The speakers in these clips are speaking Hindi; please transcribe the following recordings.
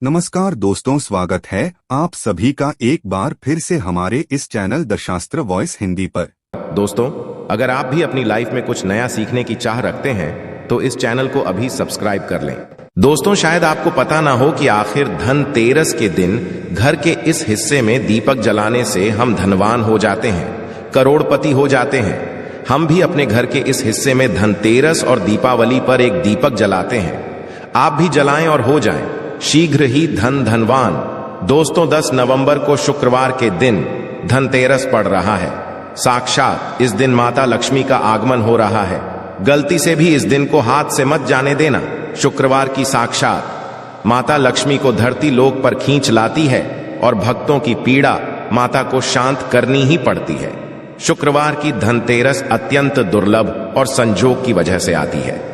नमस्कार दोस्तों, स्वागत है आप सभी का एक बार फिर से हमारे इस चैनल दशास्त्र वॉइस हिंदी पर। दोस्तों, अगर आप भी अपनी लाइफ में कुछ नया सीखने की चाह रखते हैं तो इस चैनल को अभी सब्सक्राइब कर लें। दोस्तों, शायद आपको पता ना हो कि आखिर धनतेरस के दिन घर के इस हिस्से में दीपक जलाने से हम धनवान हो जाते हैं, करोड़पति हो जाते हैं। हम भी अपने घर के इस हिस्से में धनतेरस और दीपावली पर एक दीपक जलाते हैं। आप भी जलाएं और हो जाएं शीघ्र ही धनवान। दोस्तों, 10 नवंबर को शुक्रवार के दिन धनतेरस पड़ रहा है। साक्षात इस दिन माता लक्ष्मी का आगमन हो रहा है। गलती से भी इस दिन को हाथ से मत जाने देना। शुक्रवार की साक्षात माता लक्ष्मी को धरती लोक पर खींच लाती है और भक्तों की पीड़ा माता को शांत करनी ही पड़ती है। शुक्रवार की धनतेरस अत्यंत दुर्लभ और संजोग की वजह से आती है।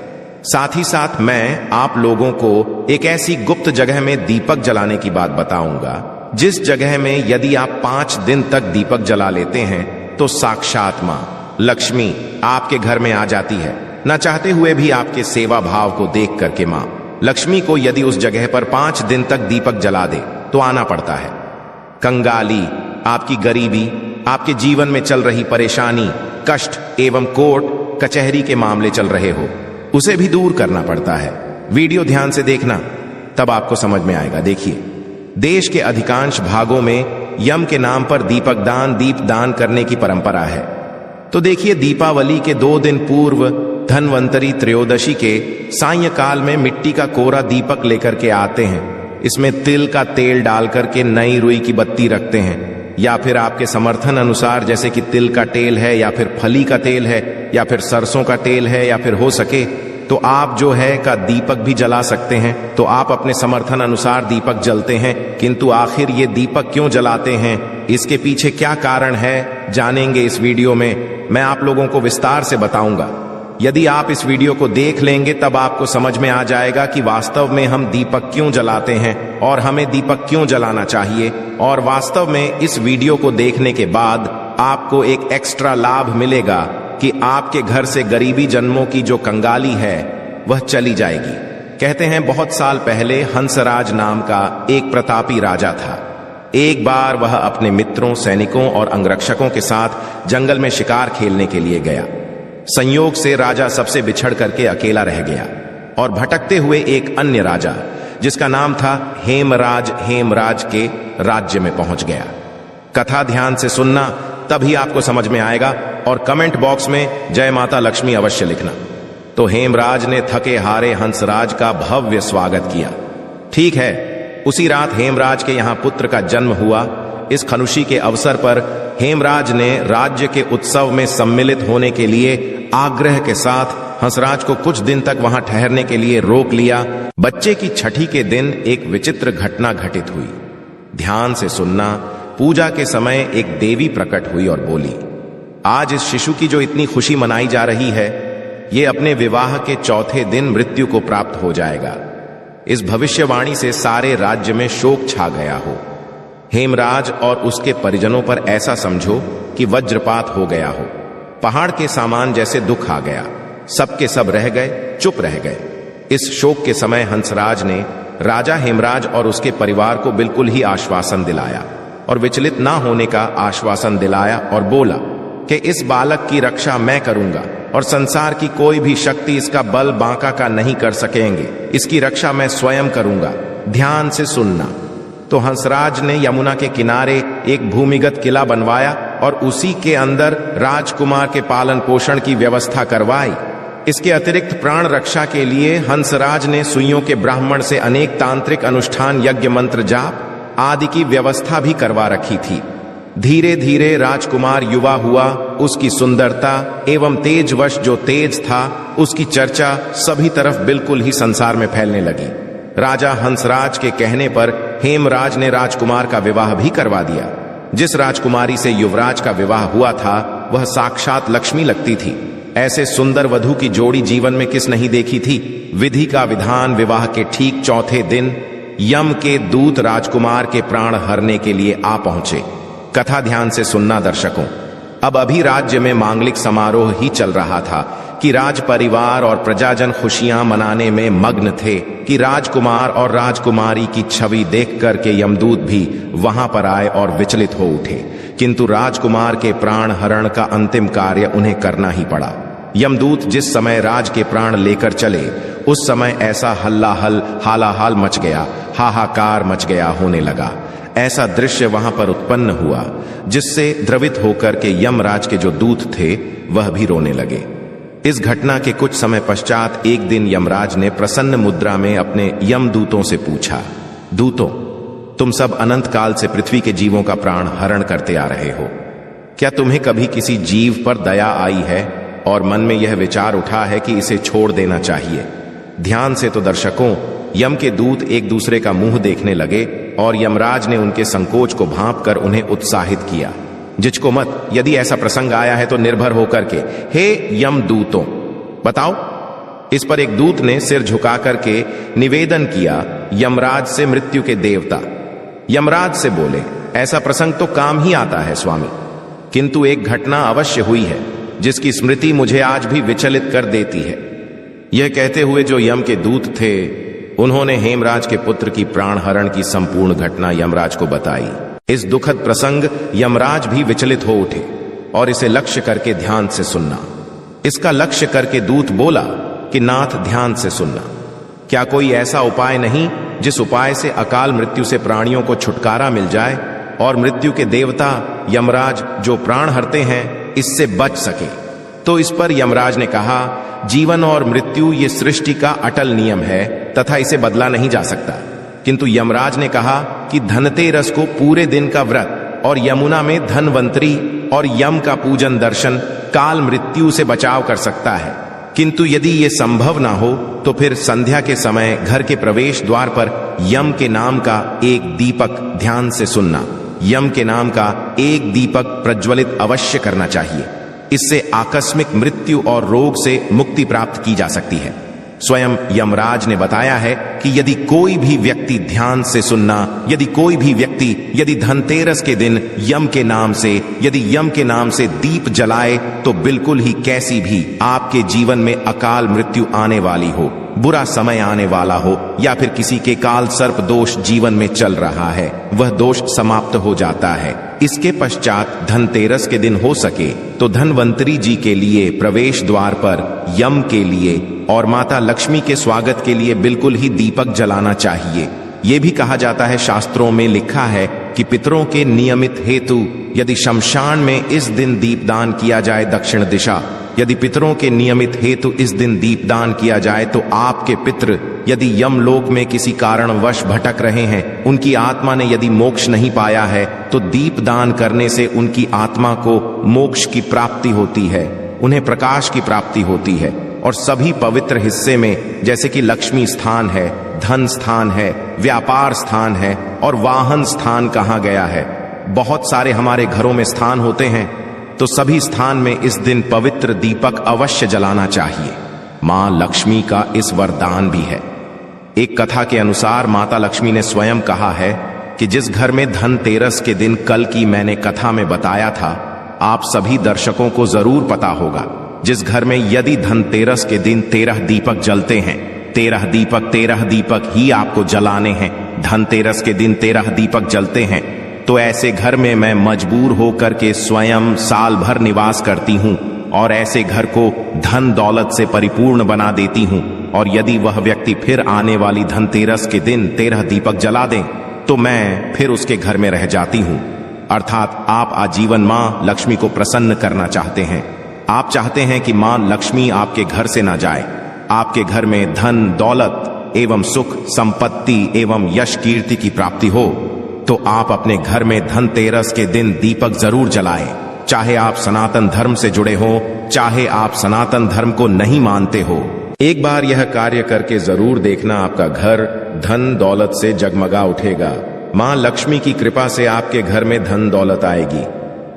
साथ ही साथ मैं आप लोगों को एक ऐसी गुप्त जगह में दीपक जलाने की बात बताऊंगा, जिस जगह में यदि आप 5 दिन तक दीपक जला लेते हैं तो साक्षात मां लक्ष्मी आपके घर में आ जाती है। न चाहते हुए भी आपके सेवा भाव को देख करके मां लक्ष्मी को यदि उस जगह पर 5 दिन तक दीपक जला दे तो आना पड़ता है। कंगाली, आपकी गरीबी, आपके जीवन में चल रही परेशानी, कष्ट एवं कोर्ट कचहरी के मामले चल रहे हो, उसे भी दूर करना पड़ता है। वीडियो ध्यान से देखना, तब आपको समझ में आएगा। देखिए, देश के अधिकांश भागों में यम के नाम पर दीपदान करने की परंपरा है। तो देखिए, दीपावली के 2 दिन पूर्व धनवंतरी त्रयोदशी के सायंकाल में मिट्टी का कोरा दीपक लेकर के आते हैं। इसमें तिल का तेल डाल करके नई रुई की बत्ती रखते हैं, या फिर आपके समर्थन अनुसार, जैसे कि तिल का तेल है या फिर फली का तेल है या फिर सरसों का तेल है, या फिर हो सके तो आप जो है का दीपक भी जला सकते हैं। तो आप अपने समर्थन अनुसार दीपक जलते हैं। किंतु आखिर ये दीपक क्यों जलाते हैं, इसके पीछे क्या कारण है, जानेंगे इस वीडियो में। मैं आप लोगों को विस्तार से बताऊंगा। यदि आप इस वीडियो को देख लेंगे तब आपको समझ में आ जाएगा कि वास्तव में हम दीपक क्यों जलाते हैं और हमें दीपक क्यों जलाना चाहिए। और वास्तव में इस वीडियो को देखने के बाद आपको एक एक्स्ट्रा लाभ मिलेगा कि आपके घर से गरीबी जन्मों की जो कंगाली है वह चली जाएगी। कहते हैं बहुत साल पहले हंसराज नाम का एक प्रतापी राजा था। एक बार वह अपने मित्रों, सैनिकों और अंगरक्षकों के साथ जंगल में शिकार खेलने के लिए गया। संयोग से राजा सबसे बिछड़ करके अकेला रह गया और भटकते हुए एक अन्य राजा, जिसका नाम था हेमराज के राज्य में पहुंच गया। कथा ध्यान से सुनना, तभी आपको समझ में आएगा। और कमेंट बॉक्स में जय माता लक्ष्मी अवश्य लिखना। तो हेमराज ने थके हारे हंसराज का भव्य स्वागत किया। ठीक है, उसी रात हेमराज के यहां पुत्र का जन्म हुआ। इस खुशी के अवसर पर हेमराज ने राज्य के उत्सव में सम्मिलित होने के लिए आग्रह के साथ हंसराज को कुछ दिन तक वहां ठहरने के लिए रोक लिया। बच्चे की छठी के दिन एक विचित्र घटना घटित हुई। ध्यान से सुनना। पूजा के समय एक देवी प्रकट हुई और बोली, आज इस शिशु की जो इतनी खुशी मनाई जा रही है, ये अपने विवाह के 4थे दिन मृत्यु को प्राप्त हो जाएगा। इस भविष्यवाणी से सारे राज्य में शोक छा गया हो। हेमराज और उसके परिजनों पर ऐसा समझो कि वज्रपात हो गया हो। पहाड़ के सामान जैसे दुख आ गया। सबके सब रह गए, चुप रह गए। इस शोक के समय हंसराज ने राजा हेमराज और उसके परिवार को बिल्कुल ही आश्वासन दिलाया और विचलित ना होने का आश्वासन दिलाया और बोला कि इस बालक की रक्षा मैं करूंगा और संसार की कोई भी शक्ति इसका बल बांका का नहीं कर सकेंगे। इसकी रक्षा मैं स्वयं करूंगा। ध्यान से सुनना। तो हंसराज ने यमुना के किनारे एक भूमिगत किला बनवाया और उसी के अंदर राजकुमार के पालन पोषण की व्यवस्था करवाई। इसके अतिरिक्त प्राण रक्षा के लिए हंसराज ने सुइयों के ब्राह्मण से अनेक तांत्रिक अनुष्ठान, यज्ञ, मंत्र, जाप आदि की व्यवस्था भी करवा रखी थी। धीरे धीरे राजकुमार युवा हुआ। उसकी सुंदरता एवं तेजवश जो तेज था, उसकी चर्चा सभी तरफ बिल्कुल ही संसार में फैलने लगी। राजा हंसराज के कहने पर हेमराज ने राजकुमार का विवाह भी करवा दिया। जिस राजकुमारी से युवराज का विवाह हुआ था वह साक्षात लक्ष्मी लगती थी। ऐसे सुंदर वधू की जोड़ी जीवन में किस नहीं देखी थी। विधि का विधान। विवाह के ठीक 4थे दिन यम के दूत राजकुमार के प्राण हरने के लिए आ पहुंचे। कथा ध्यान से सुनना दर्शकों। अब अभी राज्य में मांगलिक समारोह ही चल रहा था कि राज परिवार और प्रजाजन खुशियां मनाने में मग्न थे कि राजकुमार और राजकुमारी की छवि देख कर के यमदूत भी वहां पर आए और विचलित हो उठे। किंतु राजकुमार के प्राण हरण का अंतिम कार्य उन्हें करना ही पड़ा। यमदूत जिस समय राज के प्राण लेकर चले उस समय ऐसा हालाहाल मच गया, हाहाकार मच गया होने लगा। ऐसा दृश्य वहां पर उत्पन्न हुआ जिससे द्रवित होकर के यमराज के जो दूत थे वह भी रोने लगे। इस घटना के कुछ समय पश्चात एक दिन यमराज ने प्रसन्न मुद्रा में अपने यमदूतों से पूछा, दूतों, तुम सब अनंत काल से पृथ्वी के जीवों का प्राण हरण करते आ रहे हो। क्या तुम्हें कभी किसी जीव पर दया आई है और मन में यह विचार उठा है कि इसे छोड़ देना चाहिए? ध्यान से तो दर्शकों, यम के दूत एक दूसरे का मुंह देखने लगे और यमराज ने उनके संकोच को भांपकर उन्हें उत्साहित किया। जिचको मत, यदि ऐसा प्रसंग आया है तो निर्भर होकर के, हे यमदूतों, बताओ। इस पर एक दूत ने सिर झुका करके निवेदन किया यमराज से, मृत्यु के देवता। यमराज से बोले, ऐसा प्रसंग तो काम ही आता है स्वामी, किंतु एक घटना अवश्य हुई है जिसकी स्मृति मुझे आज भी विचलित कर देती है। यह कहते हुए जो यम के दूत थे उन्होंने हेमराज के पुत्र की प्राण हरण की संपूर्ण घटना यमराज को बताई। इस दुखद प्रसंग यमराज भी विचलित हो उठे और इसे लक्ष्य करके ध्यान से सुनना। इसका लक्ष्य करके दूत बोला कि नाथ, ध्यान से सुनना। क्या कोई ऐसा उपाय नहीं जिस उपाय से अकाल मृत्यु से प्राणियों को छुटकारा मिल जाए और मृत्यु के देवता यमराज जो प्राण हरते हैं इससे बच सके? तो इस पर यमराज ने कहा, जीवन और मृत्यु ये सृष्टि का अटल नियम है तथा इसे बदला नहीं जा सकता। किंतु यमराज ने कहा कि धनतेरस को पूरे दिन का व्रत और यमुना में धनवंतरी और यम का पूजन दर्शन काल मृत्यु से बचाव कर सकता है। किंतु यदि ये संभव ना हो तो फिर संध्या के समय घर के प्रवेश द्वार पर यम के नाम का एक दीपक, ध्यान से सुनना, यम के नाम का एक दीपक प्रज्वलित अवश्य करना चाहिए। इससे आकस्मिक मृत्यु और रोग से मुक्ति प्राप्त की जा सकती है। स्वयं यमराज ने बताया है कि यदि कोई भी व्यक्ति ध्यान से सुनना, यदि धनतेरस के दिन यम के नाम से दीप जलाए तो बिल्कुल ही कैसी भी आपके जीवन में अकाल मृत्यु आने वाली हो, बुरा समय आने वाला हो या फिर किसी के काल सर्प दोष जीवन में चल रहा है, वह दोष समाप्त हो जाता है। इसके पश्चात धनतेरस के दिन हो सके तो धनवंतरी जी के लिए प्रवेश द्वार पर यम के लिए और माता लक्ष्मी के स्वागत के लिए बिल्कुल ही दीपक जलाना चाहिए। ये भी कहा जाता है, शास्त्रों में लिखा है कि पितरों के नियमित हेतु यदि शमशान में इस दिन दीपदान किया जाए दक्षिण दिशा, यदि पितरों के नियमित हेतु इस दिन दीपदान किया जाए तो आपके पितृ यदि यमलोक में किसी कारणवश भटक रहे हैं, उनकी आत्मा ने यदि मोक्ष नहीं पाया है तो दीपदान करने से उनकी आत्मा को मोक्ष की प्राप्ति होती है, उन्हें प्रकाश की प्राप्ति होती है। और सभी पवित्र हिस्से में जैसे कि लक्ष्मी स्थान है, धन स्थान है, व्यापार स्थान है और वाहन स्थान कहा गया है। बहुत सारे हमारे घरों में स्थान होते हैं, तो सभी स्थान में इस दिन पवित्र दीपक अवश्य जलाना चाहिए। मां लक्ष्मी का इस वरदान भी है। एक कथा के अनुसार माता लक्ष्मी ने स्वयं कहा है कि जिस घर में धनतेरस के दिन कल की मैंने कथा में बताया था, आप सभी दर्शकों को जरूर पता होगा, जिस घर में यदि धनतेरस के दिन 13 दीपक जलते हैं, 13 दीपक ही आपको जलाने हैं, धनतेरस के दिन 13 दीपक जलते हैं, तो ऐसे घर में मैं मजबूर होकर के स्वयं साल भर निवास करती हूँ और ऐसे घर को धन दौलत से परिपूर्ण बना देती हूँ। और यदि वह व्यक्ति फिर आने वाली धनतेरस के दिन 13 दीपक जला दें तो मैं फिर उसके घर में रह जाती हूँ। अर्थात आप आजीवन मां लक्ष्मी को प्रसन्न करना चाहते हैं। आप चाहते हैं कि मां लक्ष्मी आपके घर से ना जाए, आपके घर में धन दौलत एवं सुख संपत्ति एवं यश कीर्ति की प्राप्ति हो, तो आप अपने घर में धनतेरस के दिन दीपक जरूर जलाएं। चाहे आप सनातन धर्म से जुड़े हो, चाहे आप सनातन धर्म को नहीं मानते हो, एक बार यह कार्य करके जरूर देखना, आपका घर धन दौलत से जगमगा उठेगा। मां लक्ष्मी की कृपा से आपके घर में धन दौलत आएगी।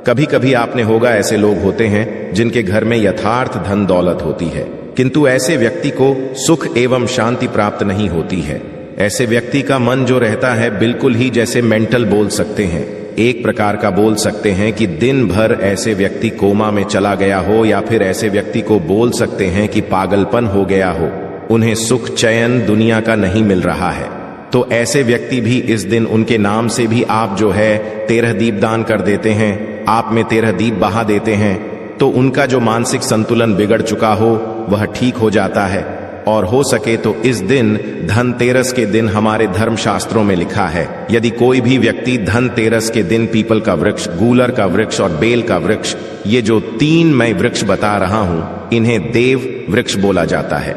कभी कभी आपने होगा, ऐसे लोग होते हैं जिनके घर में यथार्थ धन दौलत होती है, किंतु ऐसे व्यक्ति को सुख एवं शांति प्राप्त नहीं होती है। ऐसे व्यक्ति का मन जो रहता है बिल्कुल ही जैसे मेंटल बोल सकते हैं, एक प्रकार का बोल सकते हैं कि दिन भर ऐसे व्यक्ति कोमा में चला गया हो, या फिर ऐसे व्यक्ति को बोल सकते हैं कि पागलपन हो गया हो, उन्हें सुख चैन दुनिया का नहीं मिल रहा है। तो ऐसे व्यक्ति भी इस दिन उनके नाम से भी आप जो है 13 दीप दान कर देते हैं, आप में 13 दीप बहा देते हैं, तो उनका जो मानसिक संतुलन बिगड़ चुका हो वह ठीक हो जाता है। और हो सके तो इस दिन धनतेरस के दिन हमारे धर्म शास्त्रों में लिखा है, यदि कोई भी व्यक्ति धनतेरस के दिन पीपल का वृक्ष, गूलर का वृक्ष और बेल का वृक्ष, ये जो 3 मैं वृक्ष बता रहा हूं, इन्हें देव वृक्ष बोला जाता है।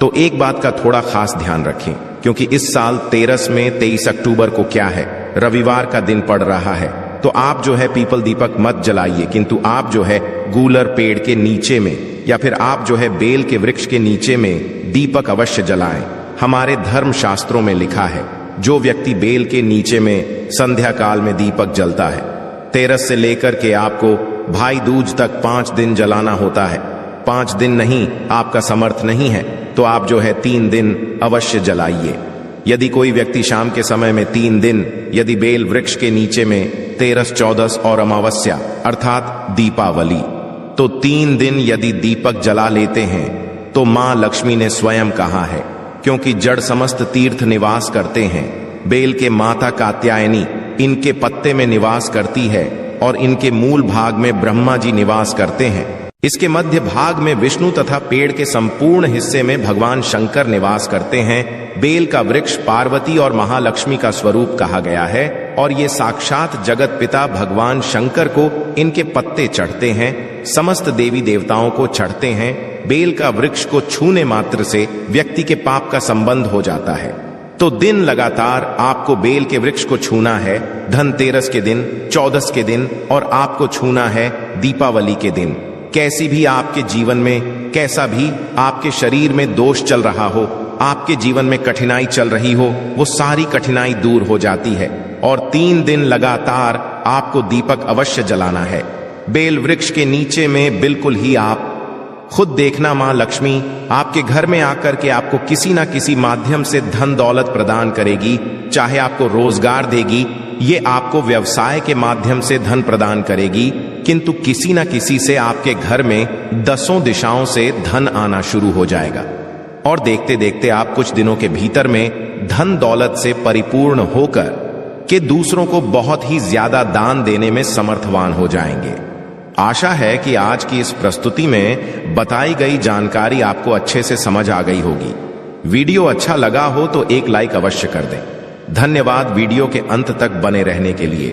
तो एक बात का थोड़ा खास ध्यान रखें, क्योंकि इस साल तेरस में 23 अक्टूबर को क्या है, रविवार का दिन पड़ रहा है। तो आप जो है पीपल दीपक मत जलाइए, किंतु आप जो है गूलर पेड़ के नीचे में या फिर आप जो है बेल के वृक्ष के नीचे में दीपक अवश्य जलाएं। हमारे धर्म शास्त्रों में लिखा है, जो व्यक्ति बेल के नीचे में संध्या काल में दीपक जलता है, तेरस से लेकर के आपको भाई दूज तक 5 दिन जलाना होता है। 5 दिन नहीं, आपका समर्थ नहीं है तो आप जो है 3 दिन अवश्य जलाइए। यदि कोई व्यक्ति शाम के समय में 3 दिन यदि बेल वृक्ष के नीचे में तेरस, चौदस और अमावस्या अर्थात दीपावली, तो 3 दिन यदि दीपक जला लेते हैं तो मां लक्ष्मी ने स्वयं कहा है, क्योंकि जड़ समस्त तीर्थ निवास करते हैं, बेल के माता कात्यायनी इनके पत्ते में निवास करती है और इनके मूल भाग में ब्रह्मा जी निवास करते हैं। इसके मध्य भाग में विष्णु तथा पेड़ के संपूर्ण हिस्से में भगवान शंकर निवास करते हैं। बेल का वृक्ष पार्वती और महालक्ष्मी का स्वरूप कहा गया है और ये साक्षात जगत पिता भगवान शंकर को इनके पत्ते चढ़ते हैं, समस्त देवी देवताओं को चढ़ते हैं। बेल का वृक्ष को छूने मात्र से व्यक्ति के पाप का संबंध हो जाता है। तो दिन लगातार आपको बेल के वृक्ष को छूना है, धनतेरस के दिन, चौदस के दिन और आपको छूना है दीपावली के दिन। कैसी भी आपके जीवन में, कैसा भी आपके शरीर में दोष चल रहा हो, आपके जीवन में कठिनाई चल रही हो, वो सारी कठिनाई दूर हो जाती है। और 3 दिन लगातार आपको दीपक अवश्य जलाना है बेल वृक्ष के नीचे में। बिल्कुल ही आप खुद देखना, मां लक्ष्मी आपके घर में आकर के आपको किसी ना किसी माध्यम से धन दौलत प्रदान करेगी, चाहे आपको रोजगार देगी, ये आपको व्यवसाय के माध्यम से धन प्रदान करेगी, किंतु किसी ना किसी से आपके घर में 10 दिशाओं से धन आना शुरू हो जाएगा और देखते देखते आप कुछ दिनों के भीतर में धन दौलत से परिपूर्ण होकर के दूसरों को बहुत ही ज्यादा दान देने में समर्थवान हो जाएंगे। आशा है कि आज की इस प्रस्तुति में बताई गई जानकारी आपको अच्छे से समझ आ गई होगी। वीडियो अच्छा लगा हो तो एक लाइक अवश्य कर दें। धन्यवाद वीडियो के अंत तक बने रहने के लिए।